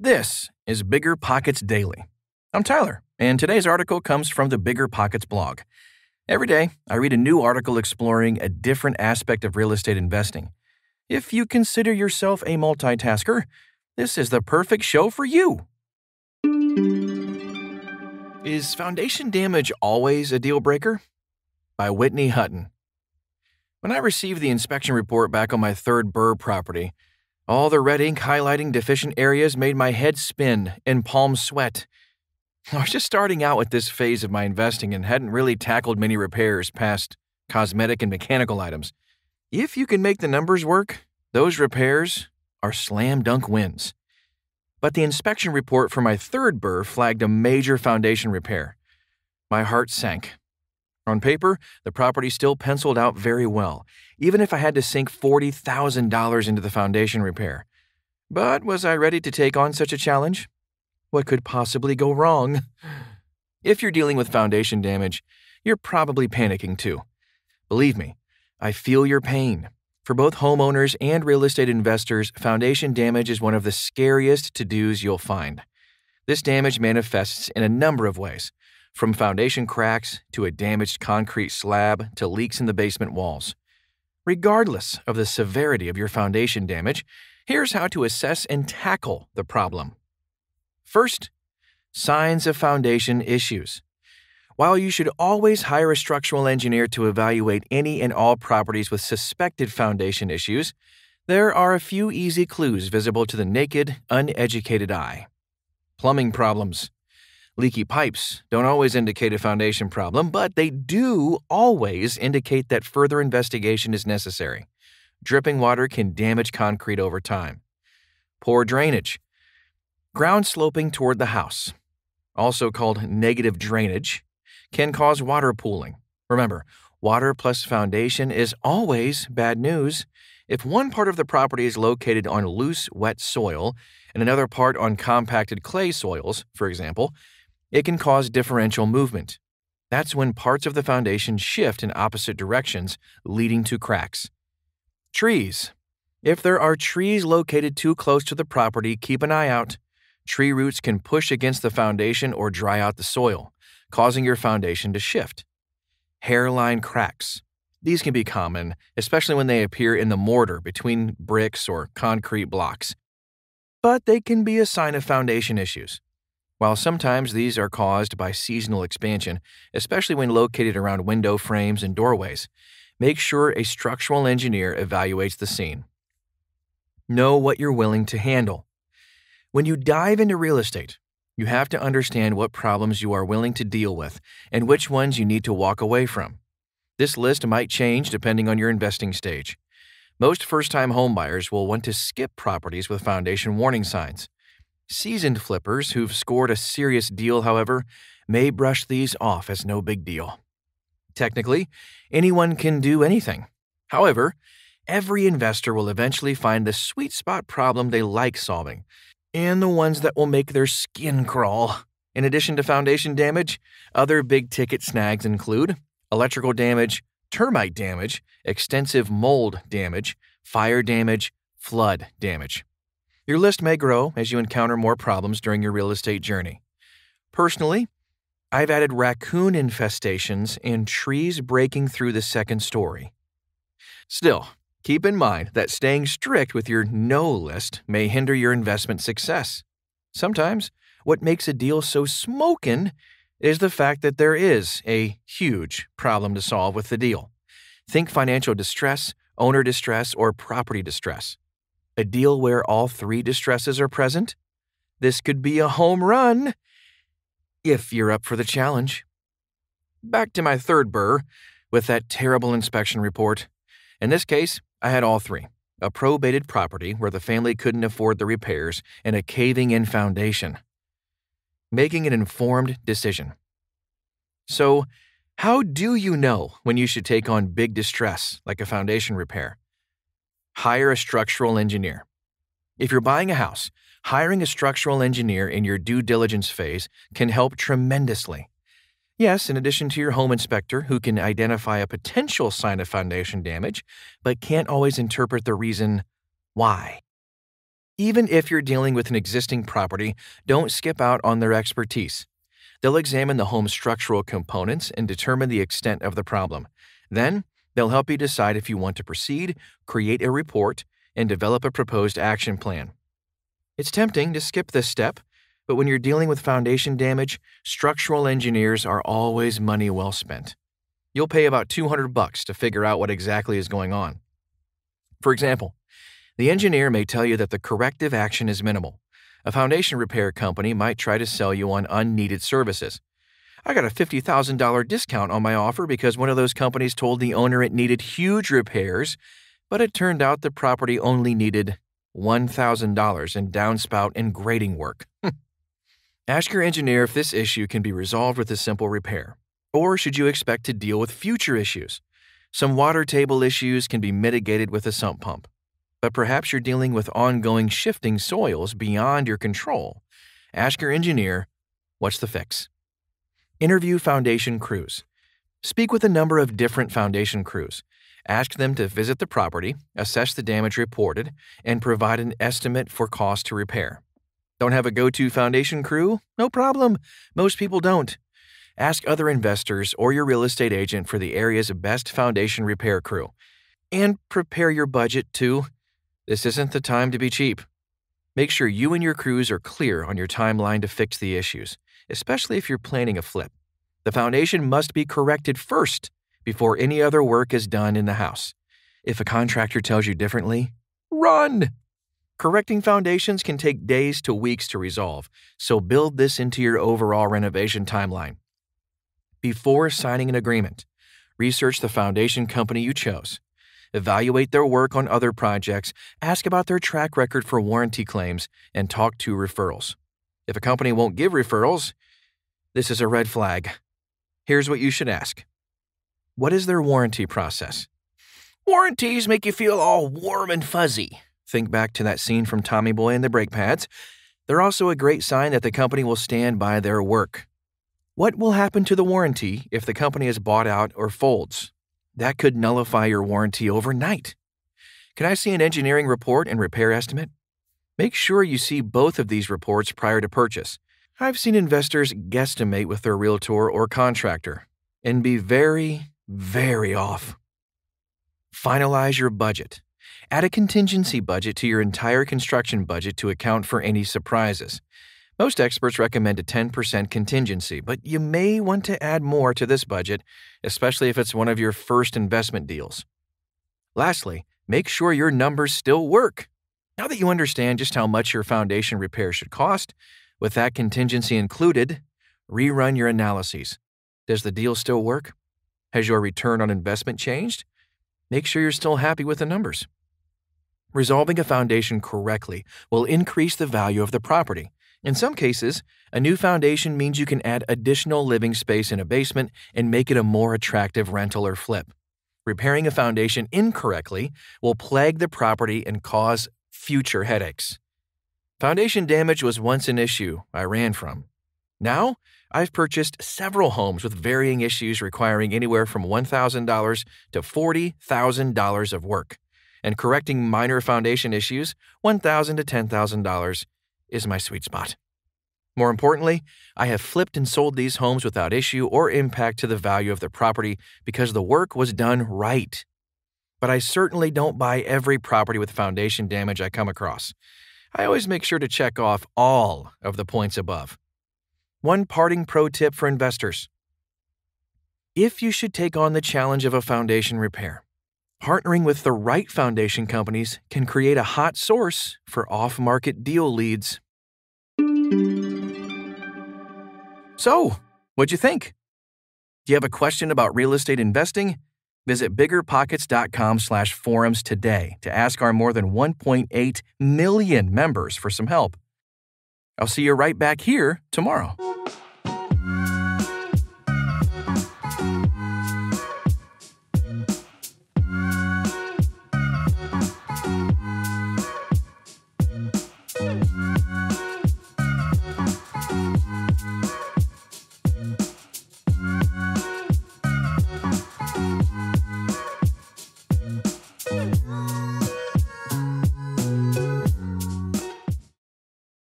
This is BiggerPockets Daily. I'm Tyler, and today's article comes from the BiggerPockets blog. Every day, I read a new article exploring a different aspect of real estate investing. If you consider yourself a multitasker, this is the perfect show for you. Is foundation damage always a deal breaker? By Whitney Hutton. When I received the inspection report back on my third BRRRR property, all the red ink highlighting deficient areas made my head spin and palms sweat. I was just starting out with this phase of my investing and hadn't really tackled many repairs past cosmetic and mechanical items. If you can make the numbers work, those repairs are slam dunk wins. But the inspection report for my third BRRRR flagged a major foundation repair. My heart sank. On paper, the property still penciled out very well, even if I had to sink $40,000 into the foundation repair. But was I ready to take on such a challenge? What could possibly go wrong? If you're dealing with foundation damage, you're probably panicking too. Believe me, I feel your pain. For both homeowners and real estate investors, foundation damage is one of the scariest to-dos you'll find. This damage manifests in a number of ways, from foundation cracks to a damaged concrete slab to leaks in the basement walls. Regardless of the severity of your foundation damage, here's how to assess and tackle the problem. First, signs of foundation issues. While you should always hire a structural engineer to evaluate any and all properties with suspected foundation issues, there are a few easy clues visible to the naked, uneducated eye. Plumbing problems. Leaky pipes don't always indicate a foundation problem, but they do always indicate that further investigation is necessary. Dripping water can damage concrete over time. Poor drainage. Ground sloping toward the house, also called negative drainage, can cause water pooling. Remember, water plus foundation is always bad news. If one part of the property is located on loose, wet soil and another part on compacted clay soils, for example, it can cause differential movement. That's when parts of the foundation shift in opposite directions, leading to cracks. Trees. If there are trees located too close to the property, keep an eye out. Tree roots can push against the foundation or dry out the soil, causing your foundation to shift. Hairline cracks. These can be common, especially when they appear in the mortar between bricks or concrete blocks. But they can be a sign of foundation issues. While sometimes these are caused by seasonal expansion, especially when located around window frames and doorways, make sure a structural engineer evaluates the scene. Know what you're willing to handle. When you dive into real estate, you have to understand what problems you are willing to deal with and which ones you need to walk away from. This list might change depending on your investing stage. Most first-time homebuyers will want to skip properties with foundation warning signs. Seasoned flippers who've scored a serious deal, however, may brush these off as no big deal. Technically, anyone can do anything. However, every investor will eventually find the sweet spot problem they like solving, and the ones that will make their skin crawl. In addition to foundation damage, other big-ticket snags include electrical damage, termite damage, extensive mold damage, fire damage, flood damage. Your list may grow as you encounter more problems during your real estate journey. Personally, I've added raccoon infestations and trees breaking through the second story. Still, keep in mind that staying strict with your no list may hinder your investment success. Sometimes, what makes a deal so smokin' is the fact that there is a huge problem to solve with the deal. Think financial distress, owner distress, or property distress. A deal where all three distresses are present? This could be a home run if you're up for the challenge. Back to my third BRRRR with that terrible inspection report. In this case, I had all three. A probated property where the family couldn't afford the repairs and a caving-in foundation. Making an informed decision. So, how do you know when you should take on big distress like a foundation repair? Hire a structural engineer. If you're buying a house, hiring a structural engineer in your due diligence phase can help tremendously. Yes, in addition to your home inspector who can identify a potential sign of foundation damage, but can't always interpret the reason why. Even if you're dealing with an existing property, don't skip out on their expertise. They'll examine the home's structural components and determine the extent of the problem. Then, they'll help you decide if you want to proceed, create a report, and develop a proposed action plan. It's tempting to skip this step, but when you're dealing with foundation damage, structural engineers are always money well spent. You'll pay about $200 to figure out what exactly is going on. For example, the engineer may tell you that the corrective action is minimal. A foundation repair company might try to sell you on unneeded services. I got a $50,000 discount on my offer because one of those companies told the owner it needed huge repairs, but it turned out the property only needed $1,000 in downspout and grading work. Ask your engineer if this issue can be resolved with a simple repair, or should you expect to deal with future issues? Some water table issues can be mitigated with a sump pump, but perhaps you're dealing with ongoing shifting soils beyond your control. Ask your engineer, what's the fix? Interview foundation crews. Speak with a number of different foundation crews. Ask them to visit the property, assess the damage reported, and provide an estimate for cost to repair. Don't have a go-to foundation crew? No problem. Most people don't. Ask other investors or your real estate agent for the area's best foundation repair crew. And prepare your budget too. This isn't the time to be cheap. Make sure you and your crews are clear on your timeline to fix the issues, especially if you're planning a flip. The foundation must be corrected first before any other work is done in the house. If a contractor tells you differently, run! Correcting foundations can take days to weeks to resolve, so build this into your overall renovation timeline. Before signing an agreement, research the foundation company you chose. Evaluate their work on other projects, ask about their track record for warranty claims, and talk to referrals. If a company won't give referrals, this is a red flag. Here's what you should ask. What is their warranty process? Warranties make you feel all warm and fuzzy. Think back to that scene from Tommy Boy and the Brake Pads. They're also a great sign that the company will stand by their work. What will happen to the warranty if the company is bought out or folds? That could nullify your warranty overnight. Can I see an engineering report and repair estimate? Make sure you see both of these reports prior to purchase. I've seen investors guesstimate with their realtor or contractor and be very, very off. Finalize your budget. Add a contingency budget to your entire construction budget to account for any surprises. Most experts recommend a 10% contingency, but you may want to add more to this budget, especially if it's one of your first investment deals. Lastly, make sure your numbers still work. Now that you understand just how much your foundation repair should cost, with that contingency included, rerun your analyses. Does the deal still work? Has your return on investment changed? Make sure you're still happy with the numbers. Resolving a foundation correctly will increase the value of the property. In some cases, a new foundation means you can add additional living space in a basement and make it a more attractive rental or flip. Repairing a foundation incorrectly will plague the property and cause future headaches. Foundation damage was once an issue I ran from. Now, I've purchased several homes with varying issues requiring anywhere from $1,000 to $40,000 of work. And correcting minor foundation issues, $1,000 to $10,000, is my sweet spot. More importantly, I have flipped and sold these homes without issue or impact to the value of the property because the work was done right. But I certainly don't buy every property with foundation damage I come across. I always make sure to check off all of the points above. One parting pro tip for investors. If you should take on the challenge of a foundation repair, partnering with the right foundation companies can create a hot source for off-market deal leads. So, what'd you think? Do you have a question about real estate investing? Visit BiggerPockets.com/forums today to ask our more than 1.8 million members for some help. I'll see you right back here tomorrow.